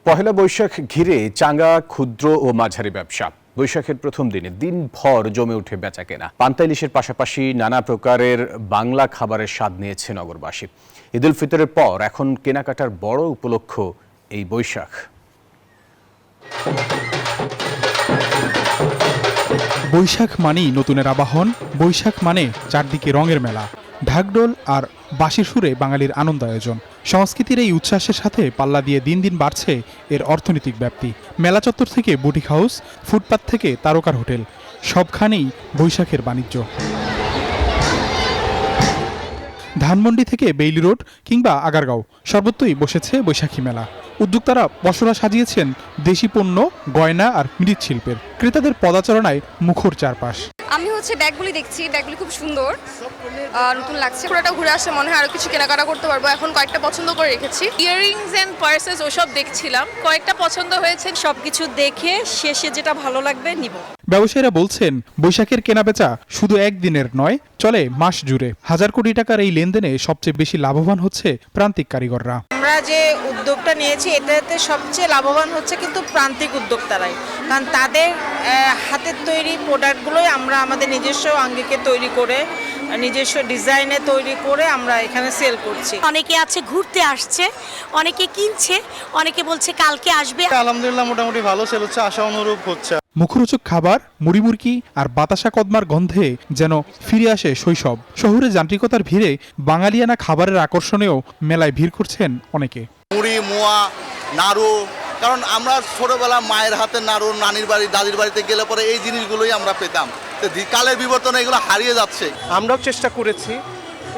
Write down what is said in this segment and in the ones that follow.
পহেলা বৈশাখ ঘিরে চাঙ্গা ক্ষুদ্র ও মাঝারি ব্যবসা। বৈশাখের প্রথম দিনে দিনভর জমে ওঠে বেচাকেনা। পান্তা ইলিশের পাশাপাশি নানা প্রকারের বাংলা খাবারের স্বাদ নিয়েছে নগরবাসী। ঈদ উল ফিতরের পর এখন কেনাকাটার বড় উপলক্ষ এই বৈশাখ। বৈশাখ মানেই নতুনের আবাহন, বৈশাখ মানে চারদিকে রঙের মেলা, ঢাকঢোল আর বাঁশির সুরে বাঙালির আনন্দ আয়োজন। সংস্কৃতির এই উচ্ছ্বাসের সাথে পাল্লা দিয়ে দিন দিন বাড়ছে এর অর্থনৈতিক ব্যাপ্তি। মেলা চত্বর থেকে বুটিক হাউস, ফুটপাত থেকে তারকার হোটেল, সবখানেই বৈশাখের বাণিজ্য। ধানমন্ডি থেকে বেইলি রোড কিংবা আগারগাঁও সর্বত্রই বসেছে বৈশাখী মেলা। উদ্যোক্তারা পসরা সাজিয়েছেন দেশি পণ্য, গয়না আর মৃৎশিল্পের। ক্রেতাদের পদাচারণায় মুখর চারপাশ। আমি ব্যাগগুলি দেখছি, ব্যাগগুলি খুব সুন্দর, নতুন লাগছে। পুরোটা ঘুরে আসলে মনে হয় আরো কিছু কেনাকাটা করতে পারবো। এখন কয়েকটা পছন্দ করে রেখেছি। ইয়াররিংস এন্ড পার্সেস ওসব দেখছিলাম, কয়েকটা পছন্দ হয়েছে। সবকিছু দেখে শেষে যেটা ভালো লাগবে নিব। ব্যবসায়ীরা বলছেন বৈশাখের কেনাবেচা শুধু একদিনের নয়, চলে মাস জুড়ে। হাজার কোটি টাকার এই লেনদেনে সবচেয়ে বেশি লাভবান হচ্ছে প্রান্তিক কারিগররা। আমরা যে উদ্যোগটা নিয়েছি এটাতে সবচেয়ে লাভবান হচ্ছে কিন্তু প্রান্তিক উদ্যোক্তারাই, কারণ তাদের হাতের তৈরি প্রোডাক্টগুলোই আমরা আমাদের নিজস্ব আঙ্গিকে তৈরি করে, নিজস্ব ডিজাইনে তৈরি করে আমরা এখানে সেল করছি। অনেকে আছে ঘুরতে আসছে, অনেকে কিনছে, অনেকে বলছে কালকে আসবে। আলহামদুলিল্লাহ মোটামুটি ভালো সেল হচ্ছে, আশা অনুরূপ হচ্ছে। মুখরোচক খাবার, মুড়িমুড়কি আর বাতাসা কদমার গন্ধে যেন ফিরে আসে শৈশব। শহুরে যান্ত্রিকতার ভিড়ে বাঙালিয়ানা খাবারের আকর্ষণেও মেলায় ভিড় করছেন অনেকে। মুড়ি, মোয়া, নাড়ু, কারণ আমরা ছোটবেলা মায়ের হাতে নাড়ু, নানির বাড়ি, দাদির বাড়িতে গেলে পরে এই জিনিসগুলোই আমরা পেতাম। তো কালের বিবর্তনে এগুলো হারিয়ে যাচ্ছে। আমরাও চেষ্টা করেছি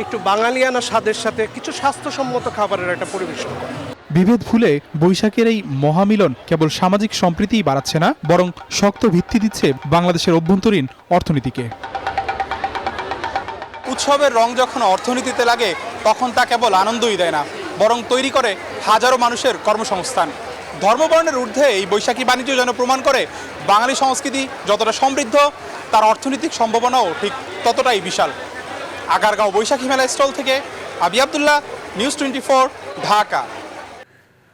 একটু বাঙালিয়ানা স্বাদের সাথে কিছু স্বাস্থ্যসম্মত খাবারের একটা পরিবেশন করা। বিভেদ ভুলে বৈশাখের এই মহামিলন কেবল সামাজিক সম্প্রীতিই বাড়াচ্ছে না, বরং শক্ত ভিত্তি দিচ্ছে বাংলাদেশের অভ্যন্তরীণ অর্থনীতিকে। উৎসবের রং যখন অর্থনীতিতে লাগে তখন তা কেবল আনন্দই দেয় না, বরং তৈরি করে হাজারো মানুষের কর্মসংস্থান। ধর্মবর্ণের ঊর্ধ্বে এই বৈশাখী বাণিজ্য যেন প্রমাণ করে বাঙালি সংস্কৃতি যতটা সমৃদ্ধ, তার অর্থনৈতিক সম্ভাবনাও ঠিক ততটাই বিশাল। আগারগাঁও বৈশাখী মেলা স্টল থেকে আবি আবদুল্লাহ, নিউজ 24, ঢাকা।